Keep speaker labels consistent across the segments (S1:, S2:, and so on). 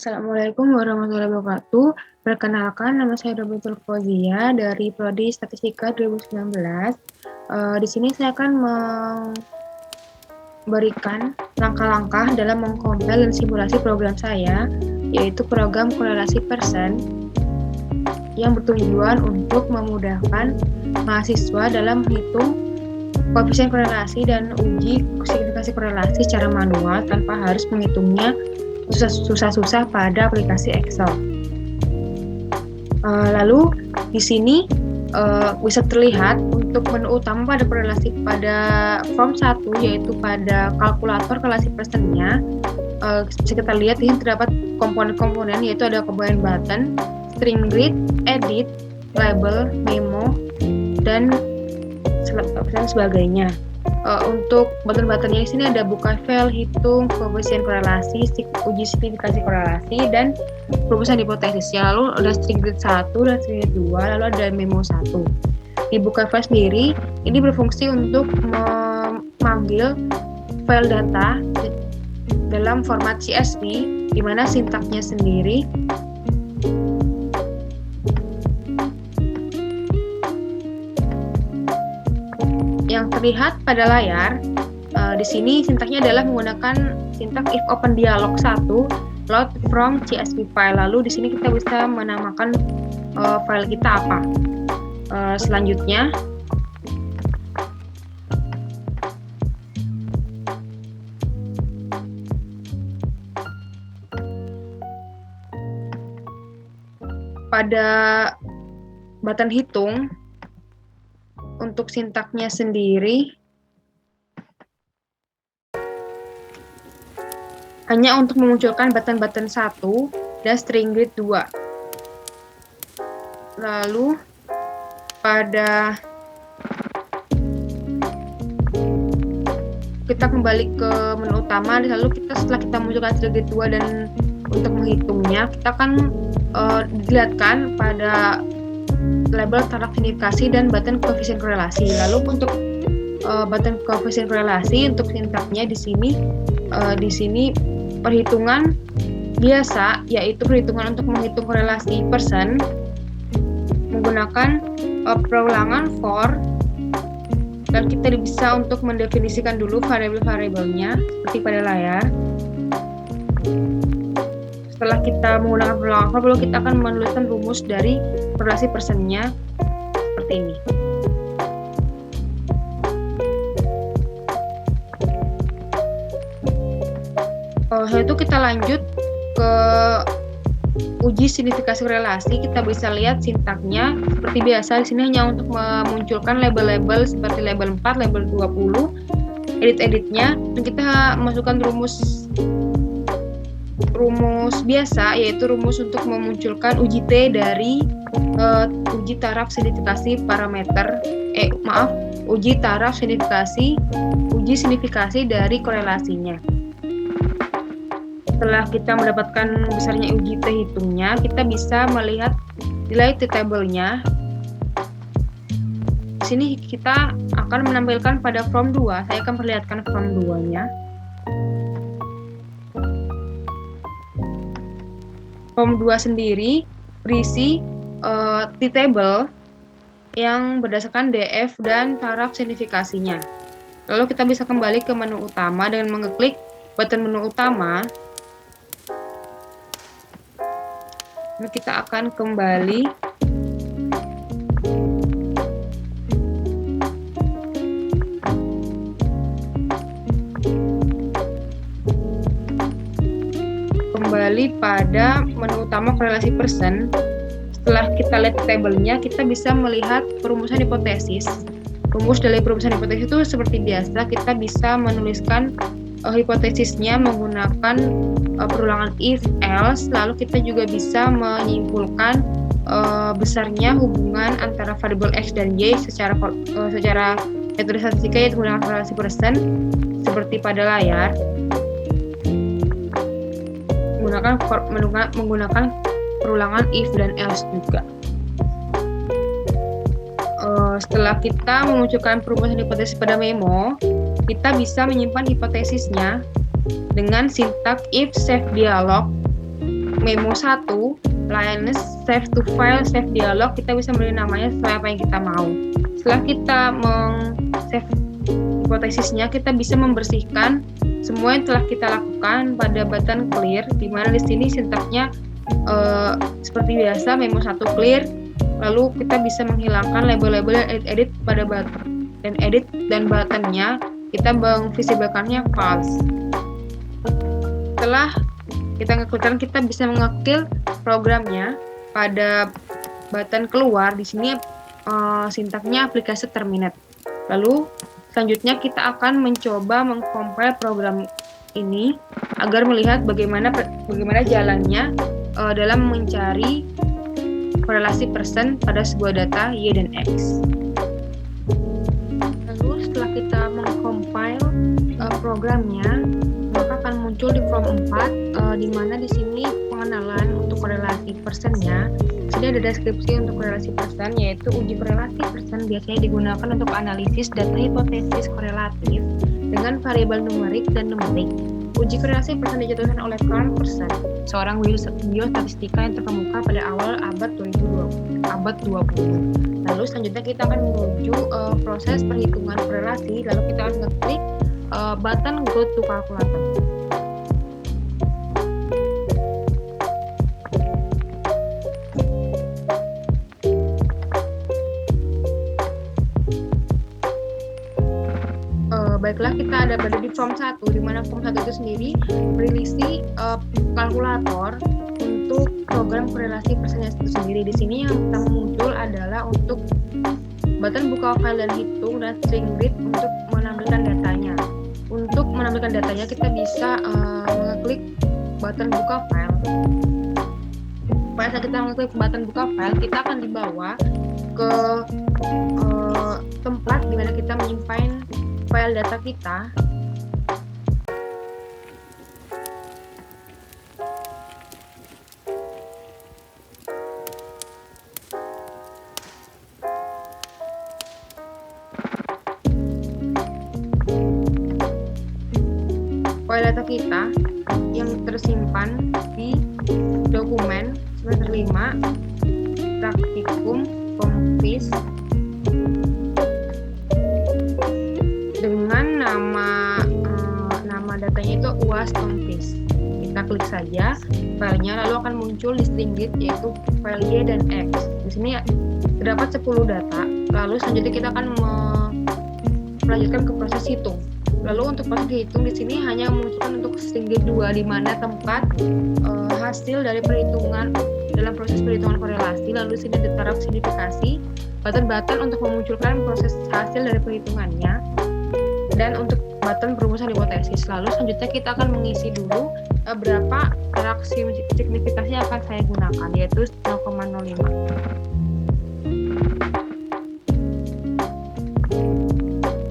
S1: Assalamualaikum warahmatullahi wabarakatuh. Perkenalkan, nama saya Robitul Fauzia dari Prodi Statistika 2019. Di sini saya akan memberikan langkah-langkah dalam mengkompil dan simulasi program saya, yaitu program korelasi persen yang bertujuan untuk memudahkan mahasiswa dalam menghitung koefisien korelasi dan uji signifikasi korelasi secara manual tanpa harus menghitungnya susah-susah pada aplikasi Excel. Lalu di sini bisa terlihat untuk menu utama pada korelasi pada form 1 yaitu pada kalkulator korelasi persennya. Bisa kita lihat ini terdapat komponen-komponen yaitu ada komponen button, string grid, edit, label, memo, dan sebagainya. Untuk button-buttonnya di sini ada buka file, hitung, koefisien korelasi, uji signifikasi korelasi, dan perumusan hipotesis. Lalu ada string grid 1 dan string grid 2, lalu ada memo 1. Di buka file sendiri, ini berfungsi untuk memanggil file data dalam format CSV, di mana sintaknya sendiri yang terlihat pada layar. Di sini sintaknya adalah menggunakan sintak if open dialog 1 load from CSV file. Lalu di sini kita bisa menamakan file kita apa. Selanjutnya pada button hitung untuk sintaknya sendiri hanya untuk memunculkan button-button 1 dan string grid 2. Lalu pada kita kembali ke menu utama, lalu setelah kita munculkan string grid 2 dan untuk menghitungnya kita akan dilihatkan pada label taraf signifikasi dan button koefisien korelasi. Lalu untuk button koefisien korelasi untuk sintaknya di sini perhitungan biasa, yaitu perhitungan untuk menghitung korelasi persen menggunakan perulangan for, dan kita bisa untuk mendefinisikan dulu variabel-variabelnya seperti pada layar. Setelah kita menggunakan perulangan for, lalu kita akan menuliskan rumus dari korelasi persennya seperti ini. Itu kita lanjut ke uji signifikasi korelasi. Kita bisa lihat sintaknya seperti biasa. Di sini hanya untuk memunculkan label-label seperti label 4, label 20, edit-editnya, dan kita masukkan rumus biasa, yaitu rumus untuk memunculkan uji T dari uji taraf signifikasi uji signifikasi dari korelasinya. Setelah kita mendapatkan besarnya uji T hitungnya, kita bisa melihat nilai T table-nya. Di sini kita akan menampilkan pada form 2. Saya akan perlihatkan form 2-nya. Form 2 sendiri berisi T-table yang berdasarkan DF dan taraf signifikasinya. Lalu kita bisa kembali ke menu utama dengan mengeklik button menu utama. Nah, kita akan kembali pada menu utama korelasi persen. Setelah kita lihat tabelnya, kita bisa melihat perumusan hipotesis. Rumus dari perumusan hipotesis itu seperti biasa, kita bisa menuliskan hipotesisnya menggunakan perulangan if else. Lalu kita juga bisa menyimpulkan besarnya hubungan antara variabel x dan y secara metode statistika, yaitu menggunakan korelasi persen seperti pada layar. Menggunakan perulangan if dan else juga. Setelah kita memunculkan perumusan hipotesis pada memo, kita bisa menyimpan hipotesisnya dengan sintak if save dialog memo 1, line save to file, save dialog, kita bisa beri namanya sesuai apa yang kita mau. Setelah kita save hipotesisnya, kita bisa membersihkan semua yang telah kita lakukan pada button clear, di mana di sini sintaksnya seperti biasa, memo 1 clear, lalu kita bisa menghilangkan label-label edit pada button dan edit dan buttonnya kita memvisibelkannya false. Setelah kita ngeklik, kita bisa mengekil programnya pada button keluar. Di sini sintaknya aplikasi terminate. Lalu selanjutnya kita akan mencoba mengcompile program ini agar melihat bagaimana jalannya dalam mencari korelasi persen pada sebuah data Y dan X. Lalu setelah kita mengcompile programnya, maka akan muncul di form 4 di mana di sini pengenalan untuk korelasi persennya. Di sini ada deskripsi untuk korelasi persen, yaitu uji korelasi persen biasanya digunakan untuk analisis data hipotesis korelatif dengan variabel numerik dan numerik. Uji korelasi persen dijatuhkan oleh Carl Pearson, seorang biostatistika yang terkemuka pada awal abad 20. Lalu selanjutnya kita akan menuju proses perhitungan korelasi, lalu kita akan ngeklik button Go to Calculator. Baiklah, kita ada pada di form 1, di mana form 1 itu sendiri berisi kalkulator untuk program korelasi persennya itu sendiri. Di sini yang pertama muncul adalah untuk button buka file dan hitung, dan string read untuk menampilkan datanya. Untuk menampilkan datanya kita bisa mengeklik button buka file. Pada saat kita mengeklik button buka file, kita akan dibawa ke tempat di mana kita menyimpan file data kita. File data kita yang tersimpan di dokumen semester 5 praktikum Komfis dengan nama datanya itu UAS Komfis. Kita klik saja filenya, lalu akan muncul di string read yaitu file Y dan X. Di sini terdapat 10 data. Lalu selanjutnya kita akan melanjutkan ke proses hitung. Lalu untuk proses hitung di sini hanya memunculkan untuk string read 2, di mana tempat hasil dari perhitungan dalam proses perhitungan korelasi. Lalu sini ditaruh signifikasi, button untuk memunculkan proses hasil dari perhitungannya, dan untuk button perumusan hipotesis. Lalu selanjutnya kita akan mengisi dulu berapa interaksi signifikasi yang akan saya gunakan, yaitu 0,05.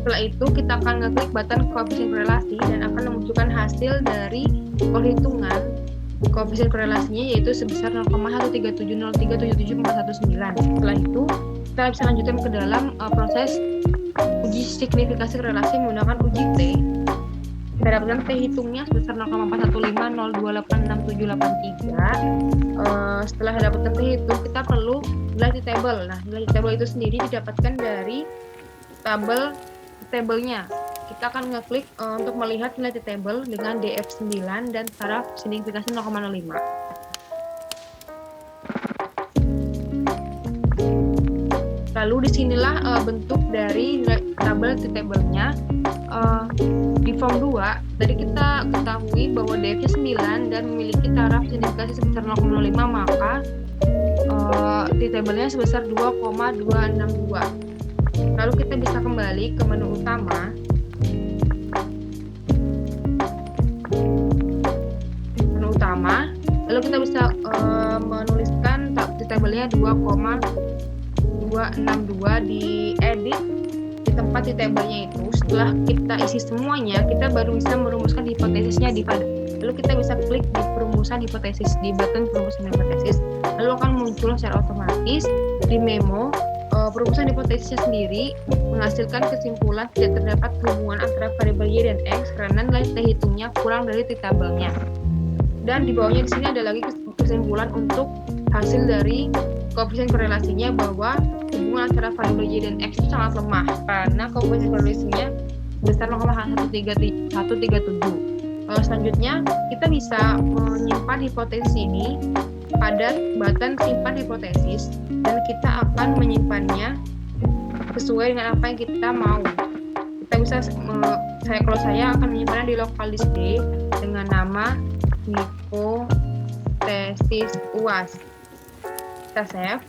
S1: Setelah itu kita akan ngeklik button koefisien korelasi dan akan memunculkan hasil dari perhitungan koefisien korelasinya, yaitu sebesar 0,13703774119. Setelah itu kita bisa lanjutkan ke dalam proses uji signifikasi korelasi menggunakan uji T. Kita dapatkan T hitungnya sebesar 0,150828783. Setelah dapatkan T hitung, kita perlu nilai T-table. Nah, nilai T-table itu sendiri didapatkan dari tabelnya. Kita akan ngeklik untuk melihat nilai T-table dengan DF9 dan taraf signifikasi 0,05. Lalu disinilah bentuk dari tabel T-table-nya. Di form 2 tadi kita ketahui bahwa DF-nya 9 dan memiliki taraf signifikasi sebesar 0,05, maka T-table-nya sebesar 2,262. Lalu kita bisa kembali ke menu utama. Lalu kita bisa menuliskan T-table-nya 2,262 di edit di tempat T-table-nya itu. Setelah kita isi semuanya, kita baru bisa merumuskan hipotesisnya lalu kita bisa klik di perumusan hipotesis, di button perumusan hipotesis. Lalu akan muncul secara otomatis di memo perumusan hipotesisnya sendiri menghasilkan kesimpulan tidak terdapat hubungan antara variabel Y dan X karena nilai T hitungnya kurang dari T-table-nya. Dan di bawahnya di sini ada lagi kesimpulan untuk hasil dari koefisien korelasinya bahwa hubungan antara variabel Y dan X itu sangat lemah karena koefisien korelasinya besar 0,137. Selanjutnya kita bisa menyimpan hipotesis ini pada button simpan hipotesis dan kita akan menyimpannya sesuai dengan apa yang kita mau. Kita bisa kalau saya akan menyimpannya di local disk D dengan nama hipotesis UAS. Kita save.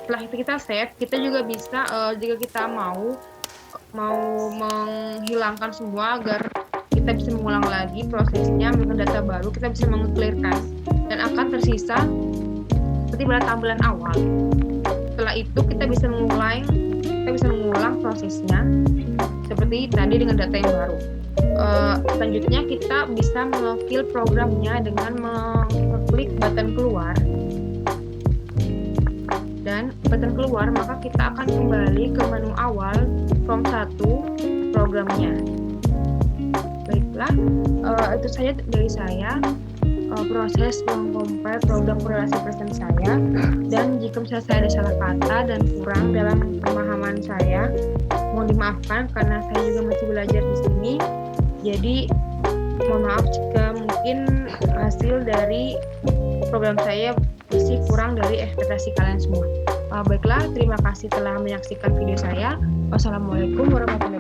S1: Setelah itu kita save, kita juga bisa jika kita mau menghilangkan semua agar kita bisa mengulang lagi prosesnya dengan data baru, kita bisa mengclearkan dan akan tersisa seperti pada tampilan awal. Setelah itu kita bisa mengulang prosesnya seperti tadi dengan data yang baru. Selanjutnya kita bisa mengkill programnya dengan mengklik button keluar, dan button keluar maka kita akan kembali ke menu awal from 1 programnya. Baiklah, itu saja dari saya proses mengcompile program korelasi present saya, dan jika misalnya saya ada salah kata dan kurang dalam pemahaman saya, mohon dimaafkan karena saya juga masih belajar di sini. Jadi mohon maaf jika mungkin hasil dari program saya masih kurang dari ekspektasi kalian semua. Baiklah, terima kasih telah menyaksikan video saya. Wassalamualaikum warahmatullahi wabarakatuh.